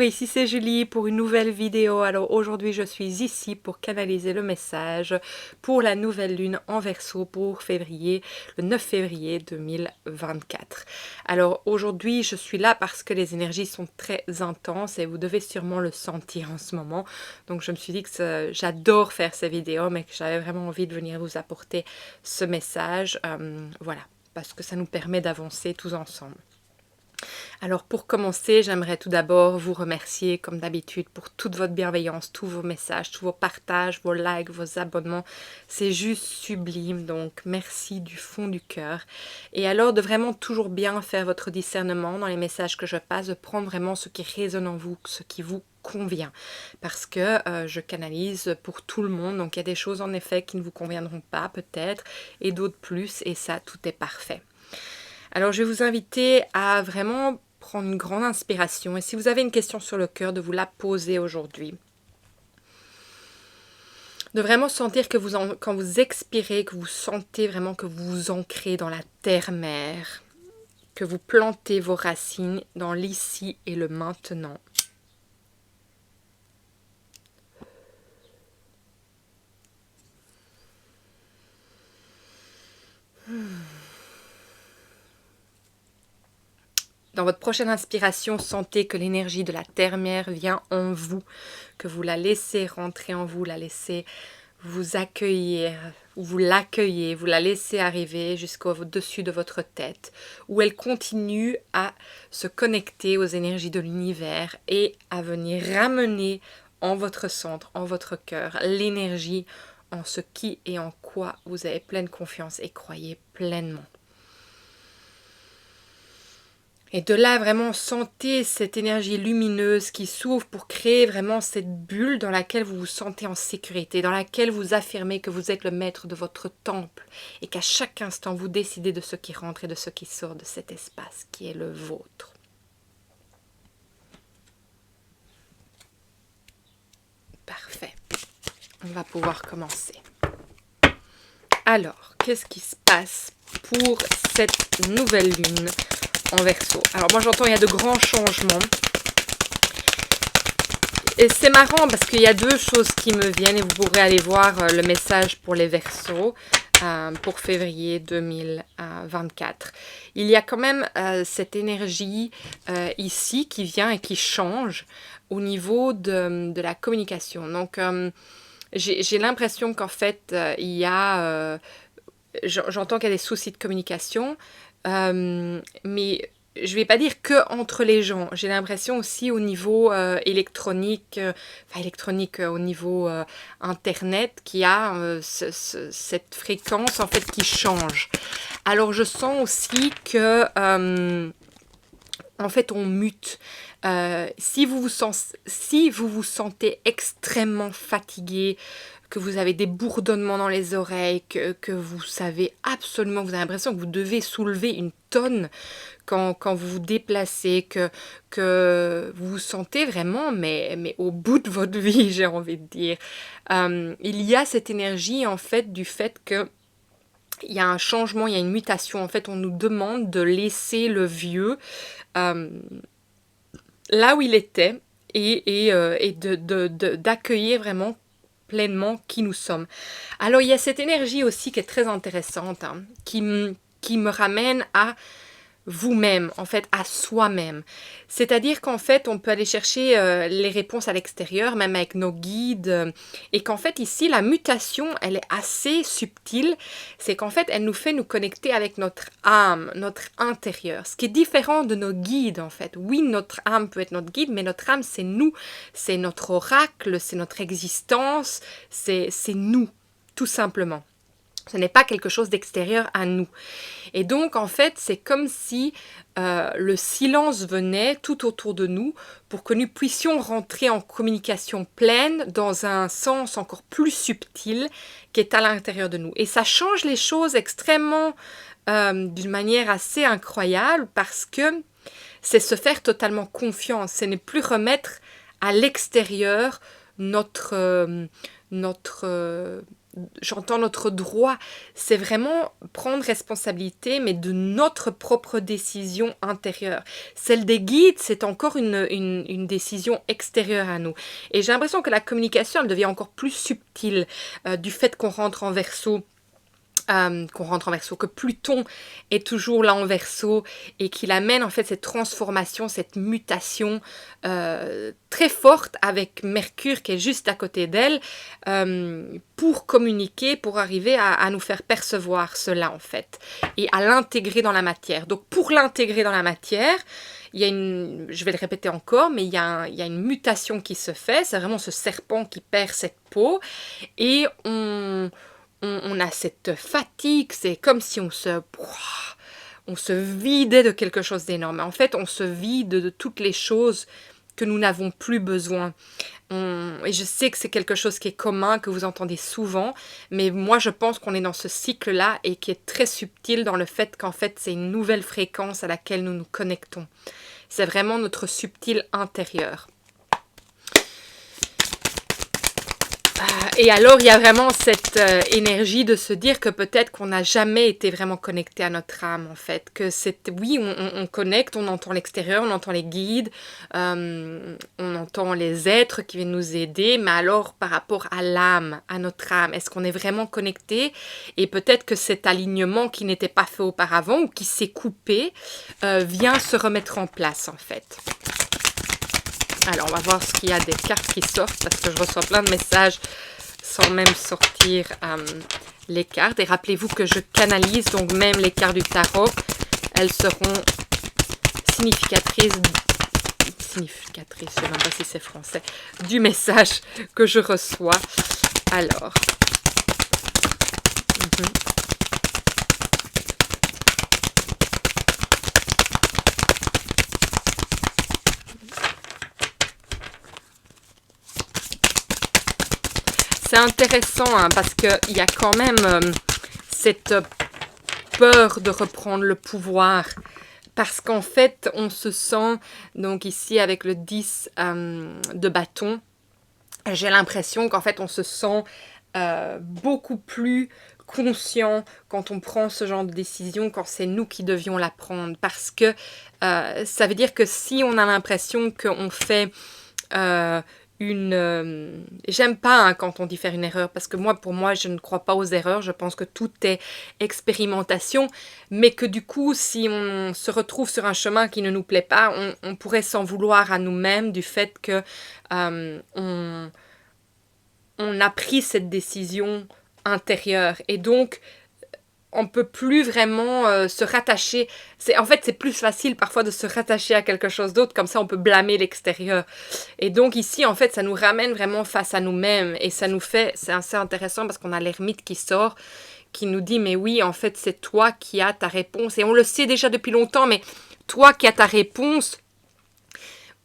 ici c'est Julie pour une nouvelle vidéo. Alors aujourd'hui je suis ici pour canaliser le message pour la nouvelle lune en Verseau pour février, le 9 février 2024. Alors aujourd'hui je suis là parce que les énergies sont très intenses et vous devez sûrement le sentir en ce moment. Donc je me suis dit que j'adore faire ces vidéos mais que j'avais vraiment envie de venir vous apporter ce message. Voilà, parce que ça nous permet d'avancer tous ensemble. Alors pour commencer, j'aimerais tout d'abord vous remercier comme d'habitude pour toute votre bienveillance, tous vos messages, tous vos partages, vos likes, vos abonnements. C'est juste sublime, donc merci du fond du cœur. Et alors de vraiment toujours bien faire votre discernement dans les messages que je passe, de prendre vraiment ce qui résonne en vous, ce qui vous convient. Parce que je canalise pour tout le monde, donc il y a des choses en effet qui ne vous conviendront pas peut-être, et d'autres plus, et ça tout est parfait. Alors je vais vous inviter à vraiment prendre une grande inspiration et si vous avez une question sur le cœur, de vous la poser aujourd'hui. De vraiment sentir que quand vous expirez, que vous sentez vraiment que vous vous ancrez dans la terre-mère, que vous plantez vos racines dans l'ici et le maintenant. Dans votre prochaine inspiration, sentez que l'énergie de la terre-mère vient en vous, que vous la laissez rentrer en vous, la laissez vous accueillir, ou vous l'accueillez, vous la laissez arriver jusqu'au-dessus de votre tête, où elle continue à se connecter aux énergies de l'univers et à venir ramener en votre centre, en votre cœur, l'énergie en ce qui et en quoi vous avez pleine confiance et croyez pleinement. Et de là, vraiment, sentez cette énergie lumineuse qui s'ouvre pour créer vraiment cette bulle dans laquelle vous vous sentez en sécurité, dans laquelle vous affirmez que vous êtes le maître de votre temple et qu'à chaque instant, vous décidez de ce qui rentre et de ce qui sort de cet espace qui est le vôtre. Parfait. On va pouvoir commencer. Alors, qu'est-ce qui se passe pour cette nouvelle lune en Verseau? Alors moi j'entends il y a de grands changements. Et c'est marrant parce qu'il y a deux choses qui me viennent et vous pourrez aller voir le message pour les Verseaux pour février 2024. Il y a quand même cette énergie ici qui vient et qui change au niveau de la communication. Donc j'ai l'impression qu'en fait il y a... j'entends qu'il y a des soucis de communication. Mais je ne vais pas dire que entre les gens. J'ai l'impression aussi au niveau électronique, au niveau internet, qu'il y a cette fréquence en fait qui change. Alors je sens aussi que en fait on mute. Si vous vous sentez extrêmement fatigué, que vous avez des bourdonnements dans les oreilles, que vous savez absolument, vous avez l'impression que vous devez soulever une tonne quand vous vous déplacez, que vous vous sentez vraiment, mais au bout de votre vie, j'ai envie de dire. Il y a cette énergie, en fait, du fait que il y a un changement, il y a une mutation. En fait, on nous demande de laisser le vieux là où il était et d'accueillir vraiment pleinement qui nous sommes. Alors il y a cette énergie aussi qui est très intéressante, hein, qui me ramène à vous-même, en fait, à soi-même. C'est-à-dire qu'en fait, on peut aller chercher les réponses à l'extérieur, même avec nos guides, et qu'en fait, ici, la mutation, elle est assez subtile. C'est qu'en fait, elle nous fait nous connecter avec notre âme, notre intérieur, ce qui est différent de nos guides, en fait. Oui, notre âme peut être notre guide, mais notre âme, c'est nous, c'est notre oracle, c'est notre existence, c'est nous, tout simplement. Ce n'est pas quelque chose d'extérieur à nous. Et donc, en fait, c'est comme si le silence venait tout autour de nous pour que nous puissions rentrer en communication pleine dans un sens encore plus subtil qui est à l'intérieur de nous. Et ça change les choses extrêmement, d'une manière assez incroyable parce que c'est se faire totalement confiance. Ce n'est plus remettre à l'extérieur notre j'entends notre droit, c'est vraiment prendre responsabilité, mais de notre propre décision intérieure. Celle des guides, c'est encore une décision extérieure à nous. Et j'ai l'impression que la communication, elle devient encore plus subtile du fait qu'on rentre en Verseau. Que Pluton est toujours là en Verseau et qu'il amène en fait cette transformation, cette mutation très forte avec Mercure qui est juste à côté d'elle pour communiquer, pour arriver à nous faire percevoir cela en fait et à l'intégrer dans la matière. Donc pour l'intégrer dans la matière, il y a je vais le répéter encore, mais il y a une mutation qui se fait, c'est vraiment ce serpent qui perd cette peau et on a cette fatigue, c'est comme si on se vidait de quelque chose d'énorme. En fait, on se vide de toutes les choses que nous n'avons plus besoin. Et je sais que c'est quelque chose qui est commun, que vous entendez souvent, mais moi je pense qu'on est dans ce cycle-là et qui est très subtil dans le fait qu'en fait c'est une nouvelle fréquence à laquelle nous nous connectons. C'est vraiment notre subtil intérieur. Et alors, il y a vraiment cette énergie de se dire que peut-être qu'on n'a jamais été vraiment connecté à notre âme, en fait. Que oui, on connecte, on entend l'extérieur, on entend les guides, on entend les êtres qui viennent nous aider, mais alors, par rapport à l'âme, à notre âme, est-ce qu'on est vraiment connecté? Et peut-être que cet alignement qui n'était pas fait auparavant ou qui s'est coupé vient se remettre en place, en fait. Alors, on va voir ce qu'il y a des cartes qui sortent, parce que je reçois plein de messages sans même sortir les cartes. Et rappelez-vous que je canalise, donc même les cartes du tarot, elles seront significatrices, je ne sais même pas si c'est français, du message que je reçois. Alors, c'est intéressant hein, parce qu'il y a quand même cette peur de reprendre le pouvoir. Parce qu'en fait, on se sent, donc ici avec le 10 de bâton, j'ai l'impression qu'en fait, on se sent beaucoup plus conscient quand on prend ce genre de décision, quand c'est nous qui devions la prendre. Parce que ça veut dire que si on a l'impression qu'on fait j'aime pas hein, quand on dit faire une erreur, parce que pour moi, je ne crois pas aux erreurs, je pense que tout est expérimentation, mais que du coup, si on se retrouve sur un chemin qui ne nous plaît pas, on pourrait s'en vouloir à nous-mêmes du fait que on a pris cette décision intérieure, et donc on peut plus vraiment se rattacher. En fait, c'est plus facile parfois de se rattacher à quelque chose d'autre, comme ça on peut blâmer l'extérieur. Et donc ici, en fait, ça nous ramène vraiment face à nous-mêmes. Et ça nous fait, c'est assez intéressant parce qu'on a l'ermite qui sort, qui nous dit, mais oui, en fait, c'est toi qui as ta réponse. Et on le sait déjà depuis longtemps, mais toi qui as ta réponse,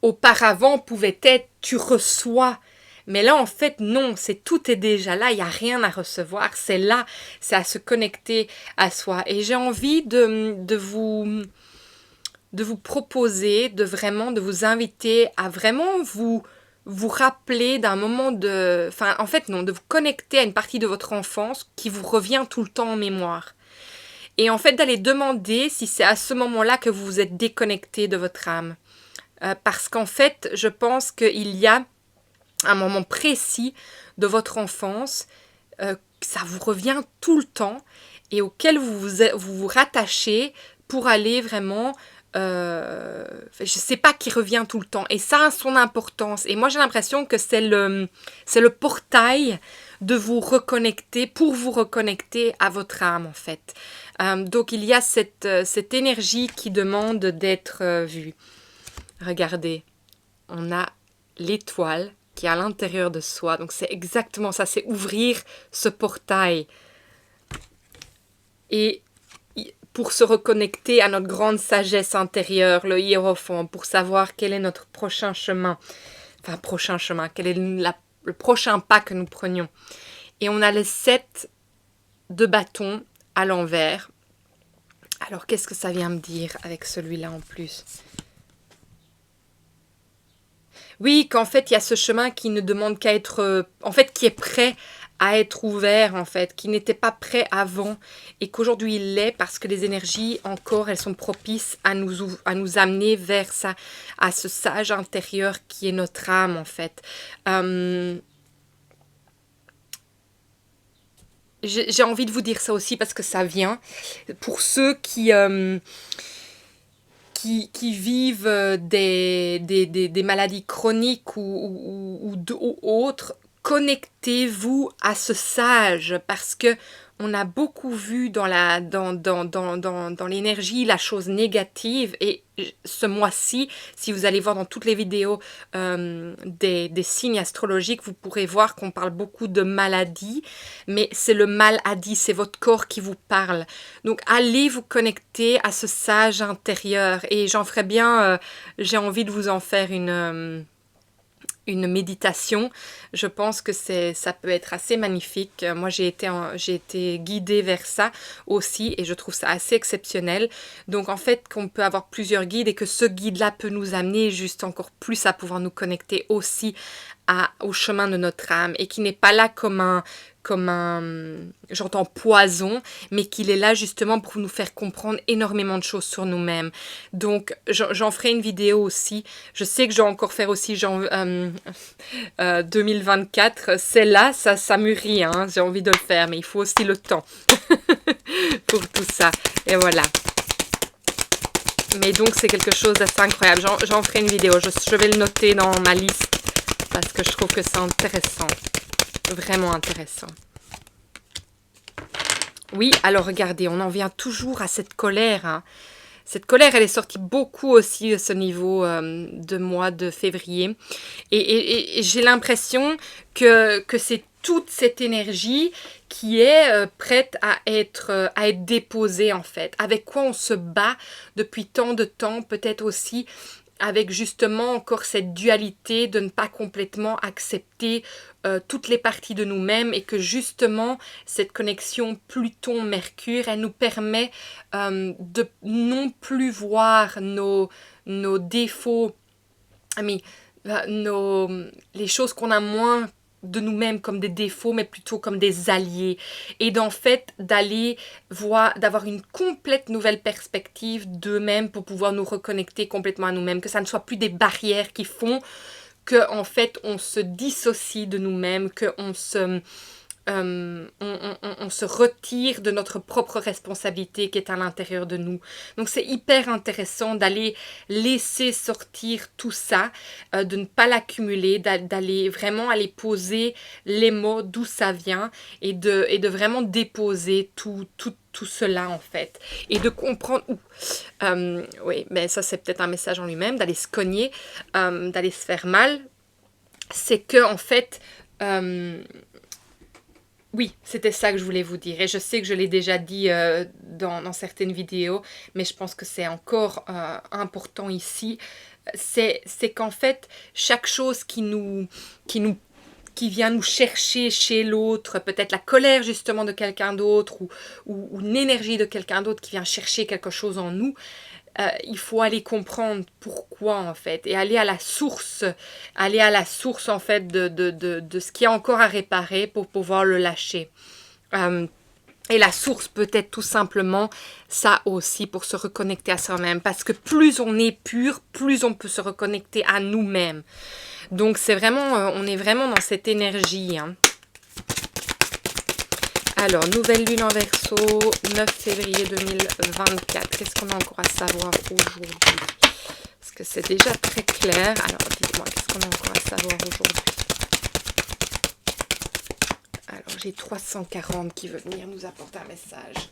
auparavant, pouvait être, tu reçois. Mais là, en fait, non, tout est déjà là, il n'y a rien à recevoir, c'est là, c'est à se connecter à soi. Et j'ai envie de vous proposer, de vous inviter à vraiment vous rappeler d'un moment de vous connecter à une partie de votre enfance qui vous revient tout le temps en mémoire. Et en fait, d'aller demander si c'est à ce moment-là que vous vous êtes déconnecté de votre âme. Parce qu'en fait, je pense qu'il y a un moment précis de votre enfance, ça vous revient tout le temps et auquel vous rattachez pour aller vraiment, je ne sais pas, qui revient tout le temps. Et ça a son importance. Et moi, j'ai l'impression que c'est le portail de vous reconnecter, pour vous reconnecter à votre âme, en fait. Donc, il y a cette énergie qui demande d'être vue. Regardez, on a l'étoile qui est à l'intérieur de soi. Donc c'est exactement ça, c'est ouvrir ce portail. Et pour se reconnecter à notre grande sagesse intérieure, le hiérophant, pour savoir quel est notre prochain chemin. Quel est le prochain pas que nous prenions. Et on a le 7 de bâton à l'envers. Alors qu'est-ce que ça vient me dire avec celui-là en plus ? Oui, qu'en fait, il y a ce chemin qui ne demande qu'à être... qui est prêt à être ouvert en fait, qui n'était pas prêt avant et qu'aujourd'hui il l'est parce que les énergies encore elles sont propices à nous amener vers ça, à ce sage intérieur qui est notre âme en fait. J'ai envie de vous dire ça aussi parce que ça vient pour ceux qui vivent des maladies chroniques ou autres. Connectez-vous à ce sage parce que on a beaucoup vu dans l'énergie la chose négative et ce mois-ci, si vous allez voir dans toutes les vidéos des signes astrologiques, vous pourrez voir qu'on parle beaucoup de maladies, mais c'est le maladie, c'est votre corps qui vous parle. Donc allez vous connecter à ce sage intérieur et j'en ferai bien, j'ai envie de vous en faire une méditation. Je pense que ça peut être assez magnifique. Moi, j'ai été guidée vers ça aussi et je trouve ça assez exceptionnel. Donc, en fait, qu'on peut avoir plusieurs guides et que ce guide-là peut nous amener juste encore plus à pouvoir nous connecter aussi au chemin de notre âme et qui n'est pas là comme un j'entends poison, mais qu'il est là justement pour nous faire comprendre énormément de choses sur nous-mêmes. Donc, j'en ferai une vidéo aussi. Je sais que je vais encore faire aussi 2024. Celle-là, ça mûrit, hein. J'ai envie de le faire, mais il faut aussi le temps pour tout ça. Et voilà. Mais donc, c'est quelque chose d'assez incroyable. J'en ferai une vidéo. Je vais le noter dans ma liste parce que je trouve que c'est intéressant. Vraiment intéressant. Oui, alors regardez, on en vient toujours à cette colère. Hein. Cette colère, elle est sortie beaucoup aussi à ce niveau de mois de février. Et j'ai l'impression que c'est toute cette énergie qui est prête à être déposée en fait. Avec quoi on se bat depuis tant de temps, peut-être aussi avec justement encore cette dualité de ne pas complètement accepter toutes les parties de nous-mêmes et que justement cette connexion Pluton-Mercure, elle nous permet de non plus voir nos défauts, mais les choses qu'on a moins de nous-mêmes comme des défauts, mais plutôt comme des alliés. Et d'en fait, d'avoir une complète nouvelle perspective d'eux-mêmes pour pouvoir nous reconnecter complètement à nous-mêmes. Que ça ne soit plus des barrières qui font qu'en fait, on se dissocie de nous-mêmes, qu'on on se retire de notre propre responsabilité qui est à l'intérieur de nous. Donc c'est hyper intéressant d'aller laisser sortir tout ça, de ne pas l'accumuler, d'aller vraiment aller poser les mots d'où ça vient et de vraiment déposer tout cela en fait. Et de comprendre où. Oui, mais ça c'est peut-être un message en lui-même, d'aller se cogner, d'aller se faire mal. C'est que en fait... oui, c'était ça que je voulais vous dire. Et je sais que je l'ai déjà dit dans certaines vidéos, mais je pense que c'est encore important ici. C'est qu'en fait, chaque chose qui vient nous chercher chez l'autre, peut-être la colère justement de quelqu'un d'autre ou une énergie de quelqu'un d'autre qui vient chercher quelque chose en nous, il faut aller comprendre pourquoi en fait et aller à la source en fait de ce qu'il y a encore à réparer pour pouvoir le lâcher. Et la source peut être tout simplement ça aussi pour se reconnecter à soi-même parce que plus on est pur, plus on peut se reconnecter à nous-mêmes. Donc c'est vraiment, on est vraiment dans cette énergie. Hein. Alors, nouvelle lune en Verseau, 9 février 2024. Qu'est-ce qu'on a encore à savoir aujourd'hui? Parce que c'est déjà très clair. Alors, dites-moi, qu'est-ce qu'on a encore à savoir aujourd'hui? Alors, j'ai 340 qui veut venir nous apporter un message.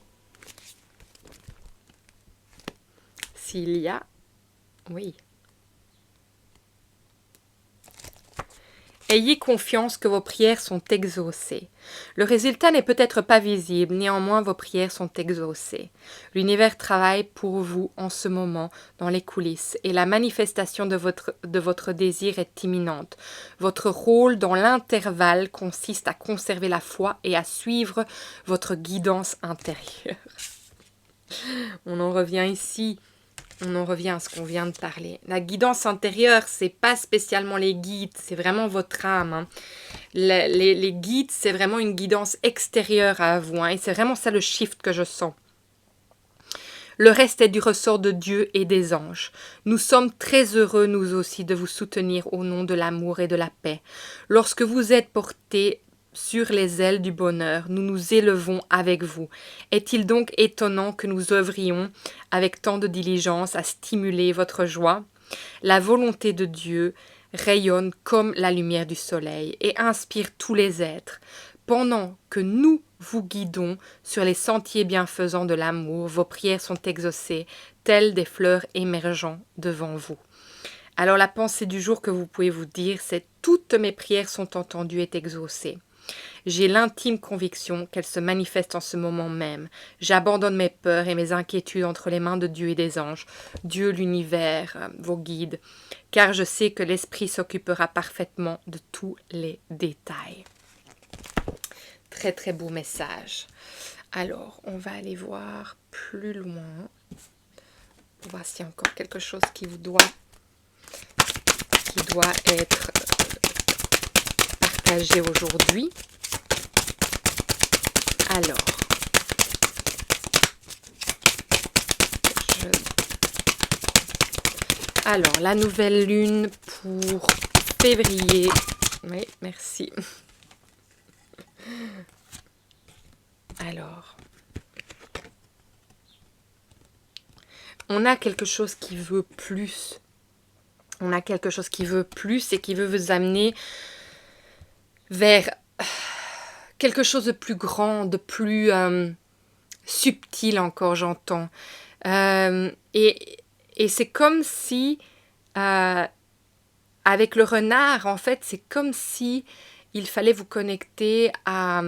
S'il y a... Oui. Ayez confiance que vos prières sont exaucées. Le résultat n'est peut-être pas visible, néanmoins vos prières sont exaucées. L'univers travaille pour vous en ce moment dans les coulisses et la manifestation de votre désir est imminente. Votre rôle dans l'intervalle consiste à conserver la foi et à suivre votre guidance intérieure. On en revient ici On en revient à ce qu'on vient de parler. La guidance intérieure, c'est pas spécialement les guides, c'est vraiment votre âme. Hein. Les guides, c'est vraiment une guidance extérieure à vous. Hein, et c'est vraiment ça le shift que je sens. Le reste est du ressort de Dieu et des anges. Nous sommes très heureux, nous aussi, de vous soutenir au nom de l'amour et de la paix. Lorsque vous êtes portés sur les ailes du bonheur, nous nous élevons avec vous. Est-il donc étonnant que nous œuvrions avec tant de diligence à stimuler votre joie? La volonté de Dieu rayonne comme la lumière du soleil et inspire tous les êtres. Pendant que nous vous guidons sur les sentiers bienfaisants de l'amour, vos prières sont exaucées, telles des fleurs émergeant devant vous. Alors la pensée du jour que vous pouvez vous dire, c'est « Toutes mes prières sont entendues et exaucées ». J'ai l'intime conviction qu'elles se manifestent en ce moment même. J'abandonne mes peurs et mes inquiétudes entre les mains de Dieu et des anges, Dieu, l'univers, vos guides, car je sais que l'Esprit s'occupera parfaitement de tous les détails. Très très beau message. Alors, on va aller voir plus loin. On va voir s'il y a encore quelque chose qui doit être partagé aujourd'hui. Alors, la nouvelle lune pour février. Oui, merci. Alors, on a quelque chose qui veut plus. On a quelque chose qui veut plus et qui veut vous amener vers quelque chose de plus grand, de plus subtil encore, j'entends. Et c'est comme si, avec le renard, en fait, c'est comme si il fallait vous connecter à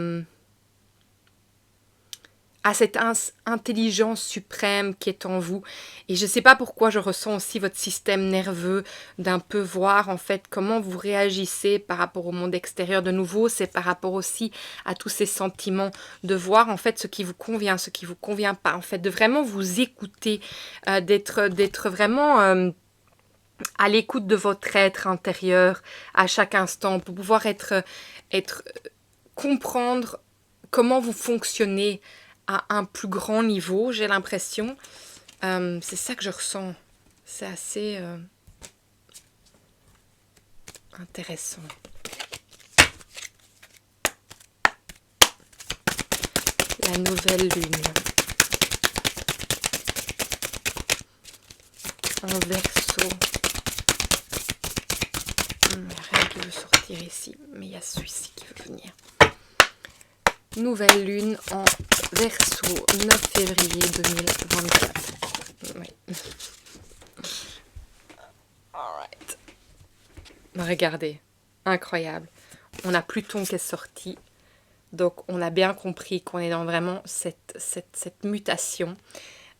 cette intelligence suprême qui est en vous. Et je ne sais pas pourquoi je ressens aussi votre système nerveux d'un peu voir en fait comment vous réagissez par rapport au monde extérieur. De nouveau, c'est par rapport aussi à tous ces sentiments, de voir en fait ce qui vous convient, ce qui ne vous convient pas, en fait, de vraiment vous écouter, d'être vraiment à l'écoute de votre être intérieur à chaque instant, pour pouvoir comprendre comment vous fonctionnez à un plus grand niveau, j'ai l'impression. C'est ça que je ressens. C'est assez intéressant. La nouvelle lune. En Verseau. Il n'y a rien qui veut sortir ici, mais il y a celui-ci qui veut venir. Nouvelle lune en Verseau, 9 février 2024. Oui. Alright. Regardez, incroyable. On a Pluton qui est sorti. Donc on a bien compris qu'on est dans vraiment cette mutation.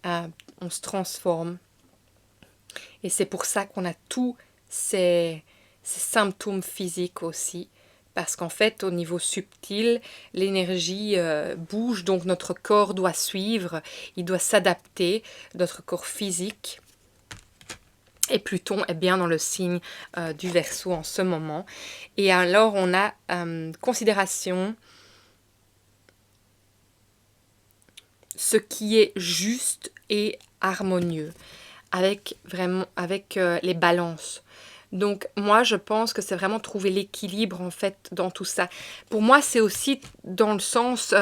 On se transforme. Et c'est pour ça qu'on a tous ces symptômes physiques aussi. Parce qu'en fait, au niveau subtil, l'énergie bouge, donc notre corps doit suivre, il doit s'adapter, notre corps physique. Et Pluton est bien dans le signe du Verseau en ce moment. Et alors, on a considération ce qui est juste et harmonieux, avec les balances. Donc moi je pense que c'est vraiment trouver l'équilibre en fait dans tout ça. Pour moi c'est aussi dans le sens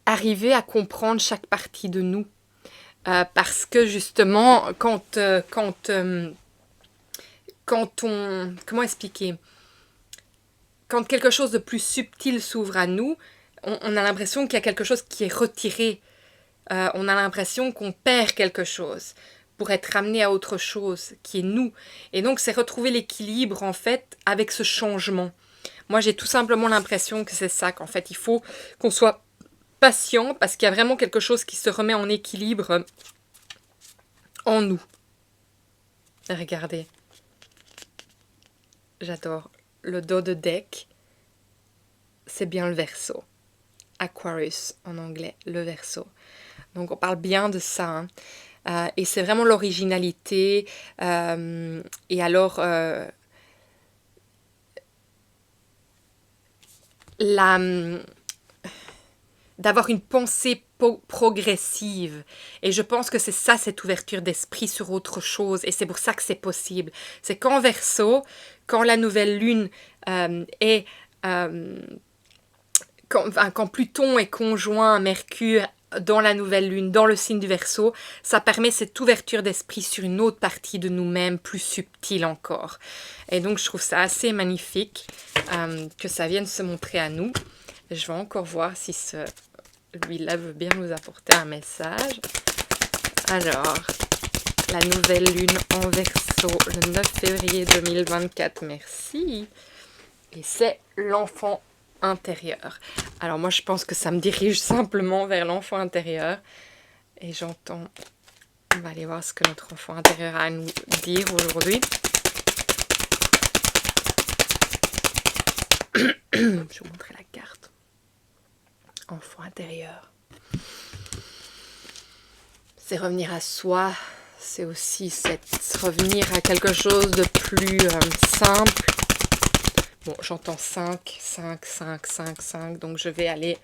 arriver à comprendre chaque partie de nous. Parce que justement quand on... Comment expliquer? Quand quelque chose de plus subtil s'ouvre à nous, on a l'impression qu'il y a quelque chose qui est retiré. On a l'impression qu'on perd quelque chose pour être ramené à autre chose qui est nous. Et donc, c'est retrouver l'équilibre, en fait, avec ce changement. Moi, j'ai tout simplement l'impression que c'est ça, qu'en fait, il faut qu'on soit patient parce qu'il y a vraiment quelque chose qui se remet en équilibre en nous. Regardez. J'adore. Le dos de deck, c'est bien le Verseau. Aquarius en anglais, le Verseau. Donc on parle bien de ça, hein. Et c'est vraiment l'originalité. Et alors, la, d'avoir une pensée progressive. Et je pense que c'est ça, cette ouverture d'esprit sur autre chose. Et c'est pour ça que c'est possible. C'est qu'en Verseau, quand la nouvelle lune est... quand Pluton est conjoint à Mercure dans la nouvelle lune, dans le signe du Verseau, ça permet cette ouverture d'esprit sur une autre partie de nous-mêmes, plus subtile encore. Et donc je trouve ça assez magnifique que ça vienne se montrer à nous. Je vais encore voir si lui-là veut bien nous apporter un message. Alors, la nouvelle lune en Verseau, le 9 février 2024, merci. Et c'est l'enfant intérieur. Alors moi je pense que ça me dirige simplement vers l'enfant intérieur. Et j'entends... On va aller voir ce que notre enfant intérieur a à nous dire aujourd'hui. Je vais vous montrer la carte. Enfant intérieur. C'est revenir à soi. C'est aussi revenir à quelque chose de plus simple. Bon, j'entends 5, 5, 5, 5, 5. Donc je vais aller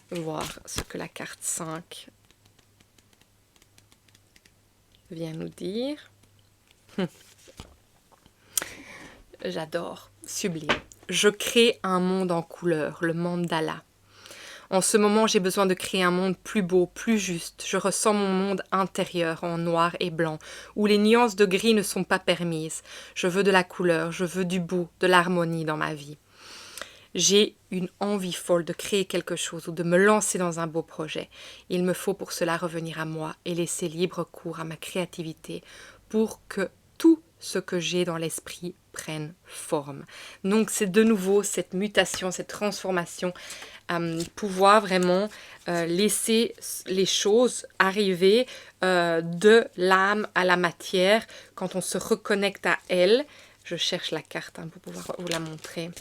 voir ce que la carte 5 vient nous dire. J'adore. Sublime. Je crée un monde en couleur, le mandala. En ce moment, j'ai besoin de créer un monde plus beau, plus juste. Je ressens mon monde intérieur en noir et blanc, où les nuances de gris ne sont pas permises. Je veux de la couleur, je veux du beau, de l'harmonie dans ma vie. J'ai une envie folle de créer quelque chose ou de me lancer dans un beau projet. Il me faut pour cela revenir à moi et laisser libre cours à ma créativité pour que tout ce que j'ai dans l'esprit prenne forme. Donc c'est de nouveau cette mutation, cette transformation, pouvoir vraiment laisser les choses arriver de l'âme à la matière quand on se reconnecte à elle. Je cherche la carte pour pouvoir vous la montrer.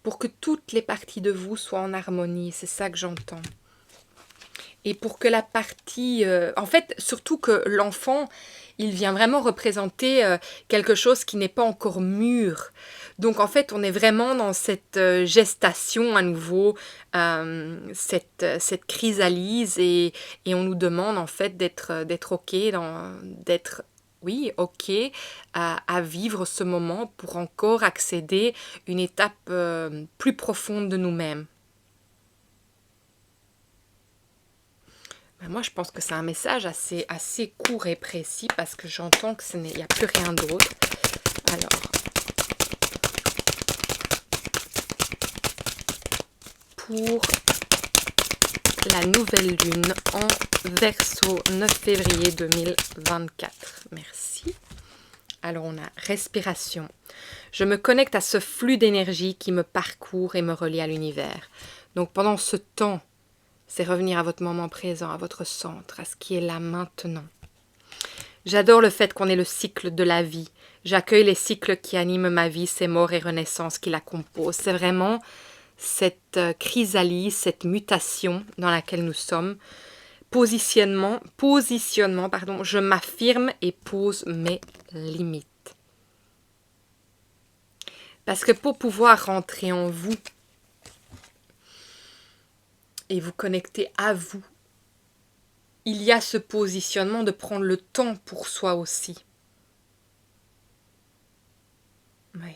Pour que toutes les parties de vous soient en harmonie, c'est ça que j'entends. Et pour que la partie... en fait, surtout que l'enfant, il vient vraiment représenter quelque chose qui n'est pas encore mûr. Donc en fait, on est vraiment dans cette gestation à nouveau, cette chrysalise, et on nous demande en fait d'être OK, d'être... Oui, OK, à vivre ce moment pour encore accéder à une étape plus profonde de nous-mêmes. Moi, je pense que c'est un message assez court et précis parce que j'entends qu'il n'y a plus rien d'autre. Alors, pour la nouvelle lune en Verseau, 9 février 2024. Merci. Alors, on a respiration. Je me connecte à ce flux d'énergie qui me parcourt et me relie à l'univers. Donc, pendant ce temps, c'est revenir à votre moment présent, à votre centre, à ce qui est là maintenant. J'adore le fait qu'on ait le cycle de la vie. J'accueille les cycles qui animent ma vie, ces morts et renaissances qui la composent. C'est vraiment cette chrysalise, cette mutation dans laquelle nous sommes. Positionnement, je m'affirme et pose mes limites. Parce que pour pouvoir rentrer en vous, et vous connecter à vous, il y a ce positionnement de prendre le temps pour soi aussi. Oui.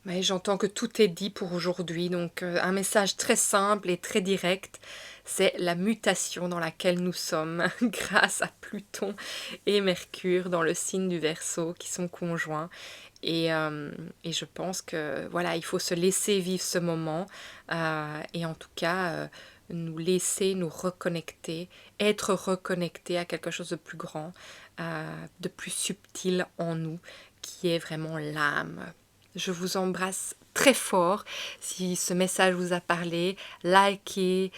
Mais j'entends que tout est dit pour aujourd'hui, donc un message très simple et très direct, c'est la mutation dans laquelle nous sommes grâce à Pluton et Mercure dans le signe du Verseau qui sont conjoints. Et je pense que voilà, il faut se laisser vivre ce moment et en tout cas nous laisser nous reconnecter, être reconnecté à quelque chose de plus grand, de plus subtil en nous, qui est vraiment l'âme. Je vous embrasse très fort. Si ce message vous a parlé, likez,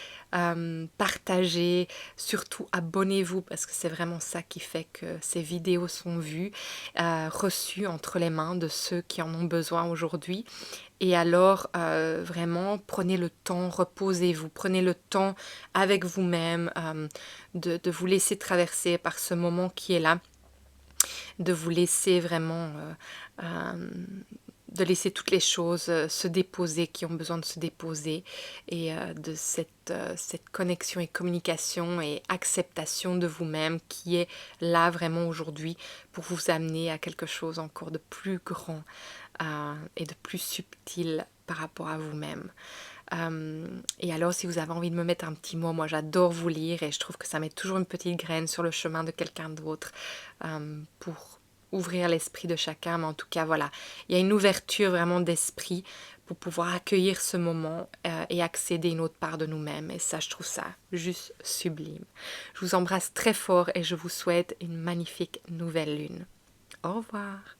partagez, surtout abonnez-vous parce que c'est vraiment ça qui fait que ces vidéos sont vues, reçues entre les mains de ceux qui en ont besoin aujourd'hui. Et alors, vraiment, prenez le temps, reposez-vous, prenez le temps avec vous-même de vous laisser traverser par ce moment qui est là, de vous laisser vraiment, de laisser toutes les choses se déposer qui ont besoin de se déposer et de cette connexion et communication et acceptation de vous-même qui est là vraiment aujourd'hui pour vous amener à quelque chose encore de plus grand et de plus subtil par rapport à vous-même. Et alors si vous avez envie de me mettre un petit mot, moi j'adore vous lire et je trouve que ça met toujours une petite graine sur le chemin de quelqu'un d'autre pour ouvrir l'esprit de chacun, mais en tout cas voilà, il y a une ouverture vraiment d'esprit pour pouvoir accueillir ce moment et accéder à une autre part de nous-mêmes, et ça je trouve ça juste sublime. Je vous embrasse très fort et je vous souhaite une magnifique nouvelle lune. Au revoir.